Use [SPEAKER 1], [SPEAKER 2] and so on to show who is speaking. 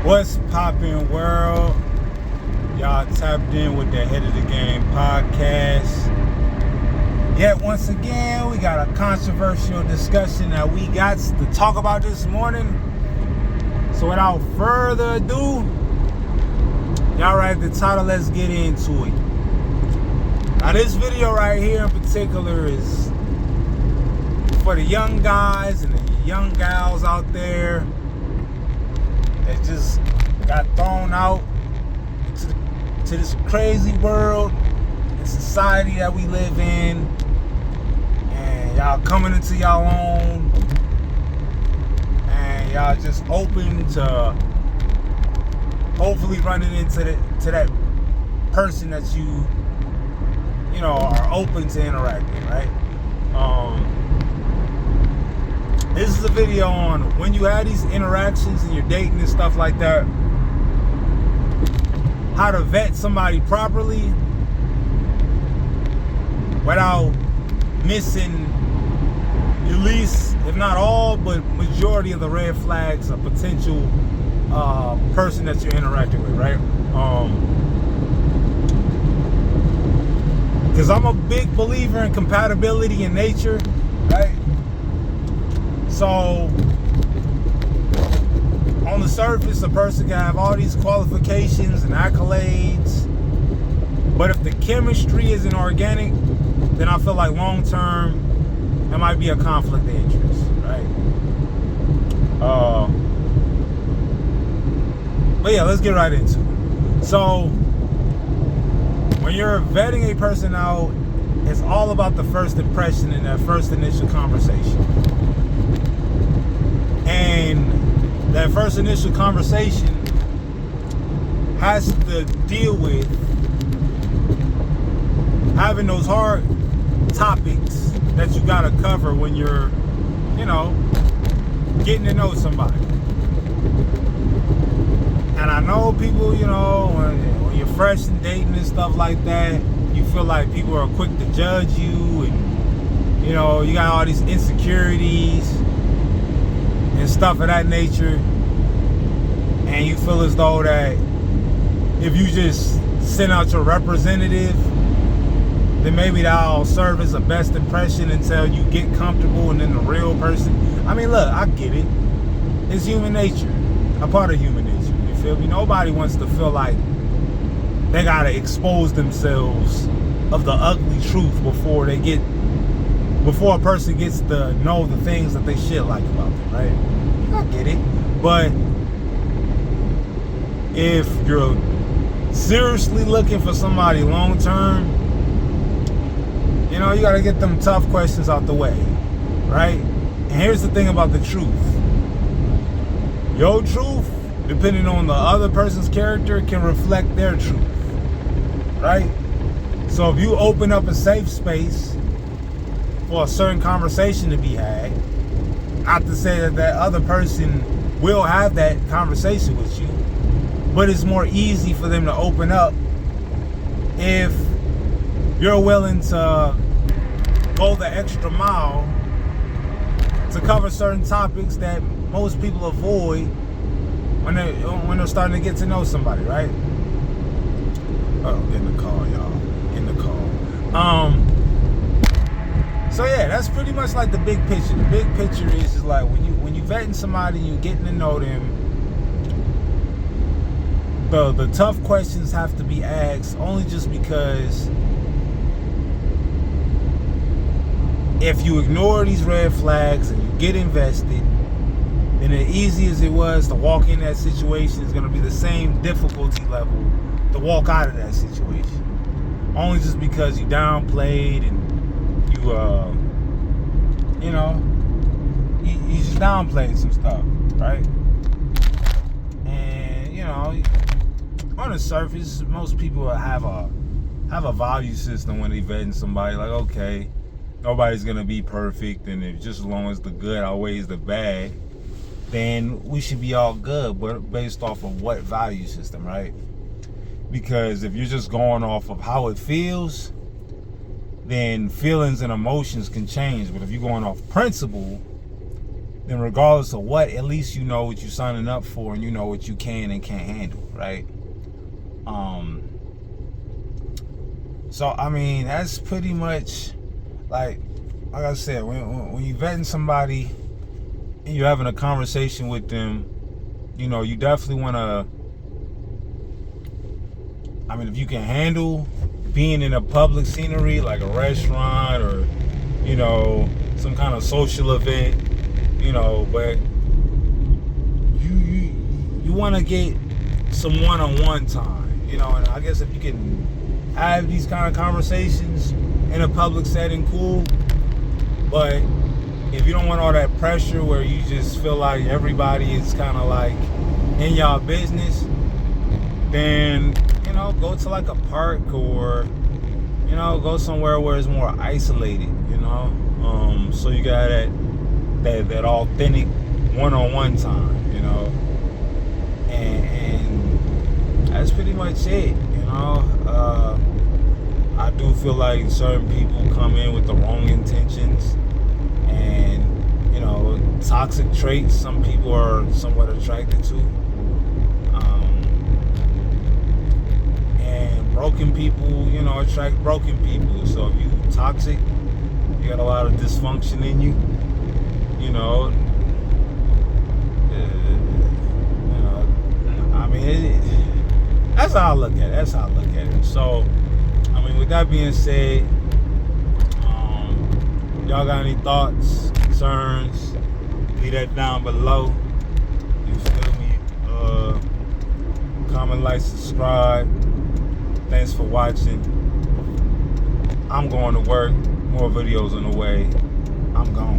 [SPEAKER 1] What's poppin', world? Y'all tapped in with the Head of the Game podcast. Yet once again, we got a controversial discussion that we got to talk about this morning. So without further ado, y'all read the title, let's get into it. Now this video right here in particular is for the young guys and the young gals out there that just got thrown out to this crazy world and society that we live in, and y'all coming into y'all own, and y'all just open to hopefully running into that person that you are open to interacting, right? This is a video on when you have these interactions and you're dating and stuff like that, how to vet somebody properly without missing at least, if not all, but majority of the red flags of potential person that you're interacting with, right? Because I'm a big believer in compatibility in nature, right? So, on the surface, a person can have all these qualifications and accolades, but if the chemistry isn't organic, then I feel like long-term, there might be a conflict of interest, right? But yeah, let's get right into it. So, when you're vetting a person out, it's all about the first impression and that first initial conversation. And that first initial conversation has to deal with having those hard topics that you gotta cover when you're, getting to know somebody. And I know people, when you're fresh and dating and stuff like that, you feel like people are quick to judge you, and you got all these insecurities and stuff of that nature, and you feel as though that if you just send out your representative, then maybe that'll serve as a best impression until you get comfortable, and then the real person. I mean, look, I get it. It's human nature, a part of human nature. You feel me? Nobody wants to feel like they gotta expose themselves of the ugly truth before a person gets to know the things that they should like about them, right? I get it. But if you're seriously looking for somebody long term, you gotta get them tough questions out the way, right? And here's the thing about the truth. Your truth, depending on the other person's character, can reflect their truth, right? So if you open up a safe space for a certain conversation to be had, not to say that other person will have that conversation with you, but it's more easy for them to open up if you're willing to go the extra mile to cover certain topics that most people avoid when they're starting to get to know somebody, right? Oh, getting the call, y'all. Getting the call. So yeah, that's pretty much like the big picture. The big picture is like when you vetting somebody, you getting to know them. The tough questions have to be asked only just because if you ignore these red flags and you get invested, then as easy as it was to walk in that situation, is going to be the same difficulty level to walk out of that situation. Only just because you downplayed and you just downplayed some stuff, right? And on the surface, most people have a value system when they vetting somebody. Like, okay, nobody's gonna be perfect, and if just as long as the good outweighs the bad, then we should be all good. But based off of what value system, right? Because if you're just going off of how it feels, then feelings and emotions can change. But if you're going off principle, then regardless of what, at least you know what you're signing up for and you know what you can and can't handle, right? So I mean, that's pretty much like I said, when you're vetting somebody and you're having a conversation with them, you know, you definitely want to, I mean, if you can handle being in a public scenery like a restaurant or, you know, some kind of social event, you know, but you want to get some one-on-one time, you know, and I guess if you can have these kind of conversations in a public setting, cool. But if you don't want all that pressure where you just feel like everybody is kind of like in y'all business, then, you know, go to like a park or, you know, go somewhere where it's more isolated, you know, so you got that authentic one-on-one time, you know, and that's pretty much it, you know. I do feel like certain people come in with the wrong intentions and, you know, toxic traits some people are somewhat attracted to. And broken people, you know, attract broken people. So if you toxic, you got a lot of dysfunction in you, you know, I mean, that's how I look at it. So, I mean, with that being said, y'all got any thoughts, concerns, leave that down below. You feel me? Comment, like, subscribe. Thanks for watching. I'm going to work. More videos on the way. I'm gone.